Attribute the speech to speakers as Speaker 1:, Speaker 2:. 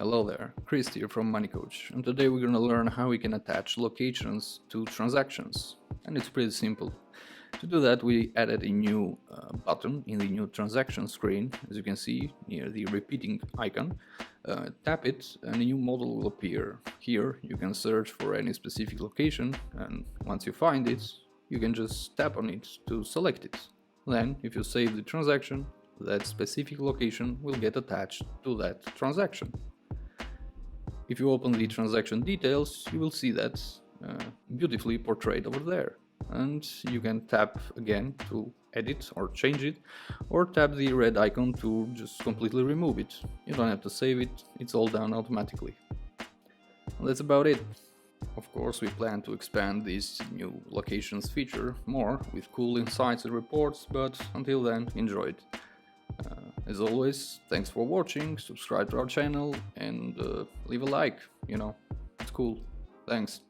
Speaker 1: Hello there, Chris here from MoneyCoach, and today we're going to learn how we can attach locations to transactions, and it's pretty simple. To do that, we added a new button in the new transaction screen, as you can see near the repeating icon. Tap it and a new model will appear. Here you can search for any specific location, and once you find it, you can just tap on it to select it. Then, if you save the transaction, that specific location will get attached to that transaction. If you open the transaction details, you will see that beautifully portrayed over there. And you can tap again to edit or change it, or tap the red icon to just completely remove it. You don't have to save it, it's all done automatically. And that's about it. Of course, we plan to expand this new locations feature more with cool insights and reports, but until then, enjoy it. As always, thanks for watching, subscribe to our channel and leave a like, it's cool. Thanks.